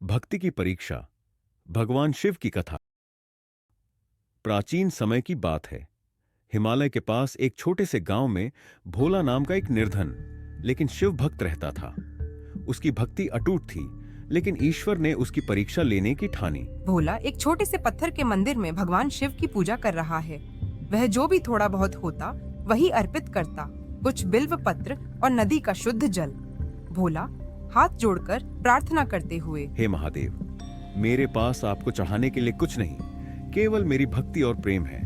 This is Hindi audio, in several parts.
भक्ति की परीक्षा। भगवान शिव की कथा। प्राचीन समय की बात है। हिमालय के पास एक छोटे से गांव में भोला नाम का एक निर्धन लेकिन शिव भक्त रहता था। उसकी भक्ति अटूट थी, लेकिन ईश्वर ने उसकी परीक्षा लेने की ठानी। भोला एक छोटे से पत्थर के मंदिर में भगवान शिव की पूजा कर रहा है। वह जो भी थोड़ा बहुत होता वही अर्पित करता, कुछ बिल्व पत्र और नदी का शुद्ध जल। भोला हाथ जोड़कर प्रार्थना करते हुए, हे महादेव, मेरे पास आपको चढ़ाने के लिए कुछ नहीं, केवल मेरी भक्ति और प्रेम है।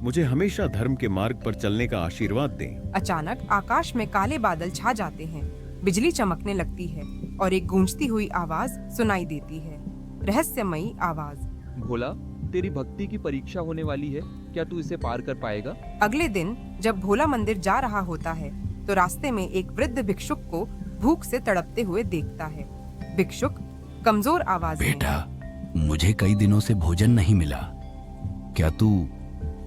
मुझे हमेशा धर्म के मार्ग पर चलने का आशीर्वाद दें। अचानक आकाश में काले बादल छा जाते हैं, बिजली चमकने लगती है और एक गूंजती हुई आवाज सुनाई देती है, रहस्यमयी आवाज। भोला, तेरी भक्ति की परीक्षा होने वाली है, क्या तू इसे पार कर पाएगा? अगले दिन जब भोला मंदिर जा रहा होता है तो रास्ते में एक वृद्ध भिक्षुक को भूख से तड़पते हुए देखता है। भिक्षुक कमजोर आवाज में, बेटा, मुझे कई दिनों से भोजन नहीं मिला, क्या तू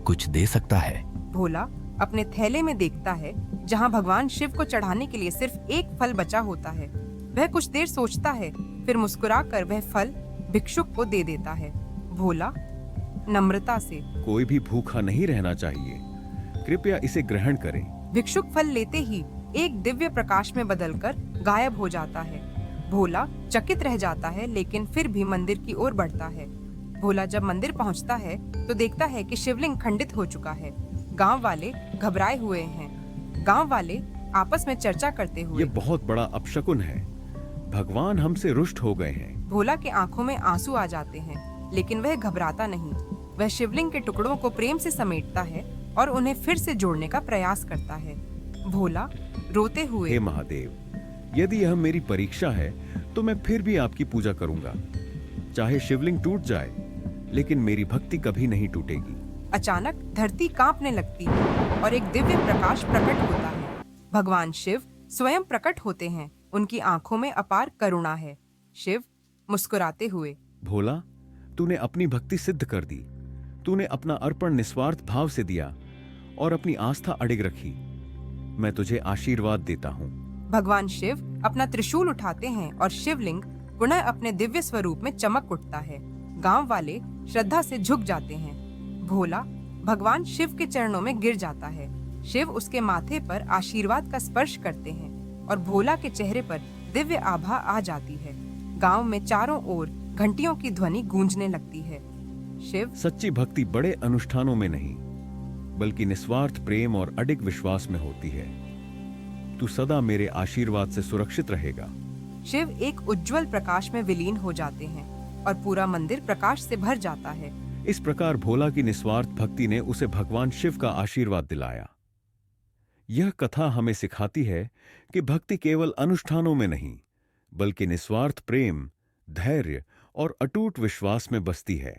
कुछ दे सकता है? भोला अपने थैले में देखता है जहां भगवान शिव को चढ़ाने के लिए सिर्फ एक फल बचा होता है। वह कुछ देर सोचता है, फिर मुस्कुराकर वह फल भिक्षुक को दे देता है। भोला नम्रता से, कोई भी भूखा नहीं रहना चाहिए, कृपया इसे ग्रहण करें। भिक्षुक फल लेते ही एक दिव्य प्रकाश में बदलकर गायब हो जाता है। भोला चकित रह जाता है, लेकिन फिर भी मंदिर की ओर बढ़ता है। भोला जब मंदिर पहुंचता है तो देखता है कि शिवलिंग खंडित हो चुका है। गांव वाले घबराए हुए हैं। गांव वाले आपस में चर्चा करते हुए, ये बहुत बड़ा अपशकुन है, भगवान हमसे रुष्ट हो गए हैं। भोला के आंखों में आंसू आ जाते हैं, लेकिन वह घबराता नहीं। वह शिवलिंग के टुकड़ों को प्रेम से समेटता है और उन्हें फिर से जोड़ने का प्रयास करता है। भोला रोते हुए, हे महादेव, यदि यह मेरी परीक्षा है तो मैं फिर भी आपकी पूजा करूंगा। चाहे शिवलिंग टूट जाए, लेकिन मेरी भक्ति कभी नहीं टूटेगी। अचानक धरती कांपने लगती है और एक दिव्य प्रकाश प्रकट होता है। भगवान शिव स्वयं प्रकट होते हैं। उनकी आंखों में अपार करुणा है। शिव मुस्कुराते हुए, भोला, तूने अपनी भक्ति सिद्ध कर दी। तूने अपना अर्पण निस्वार्थ भाव से दिया और अपनी आस्था अडिग रखी। मैं तुझे आशीर्वाद देता हूँ। भगवान शिव अपना त्रिशूल उठाते हैं और शिवलिंग पुनः अपने दिव्य स्वरूप में चमक उठता है। गांव वाले श्रद्धा से झुक जाते हैं। भोला भगवान शिव के चरणों में गिर जाता है। शिव उसके माथे पर आशीर्वाद का स्पर्श करते हैं और भोला के चेहरे पर दिव्य आभा आ जाती है। गांव में चारों ओर घंटियों की ध्वनि गूंजने लगती है। शिव, सच्ची भक्ति बड़े अनुष्ठानों में नहीं, बल्कि निस्वार्थ प्रेम और अडिग विश्वास में होती है। तू सदा मेरे आशीर्वाद से सुरक्षित रहेगा। शिव एक उज्जवल प्रकाश में विलीन हो जाते हैं और पूरा मंदिर प्रकाश से भर जाता है। इस प्रकार भोला की निस्वार्थ भक्ति ने उसे भगवान शिव का आशीर्वाद दिलाया। यह कथा हमें सिखाती है कि भक्ति केवल अनुष्ठानों में नहीं, बल्कि निस्वार्थ प्रेम, धैर्य और अटूट विश्वास में बसती है।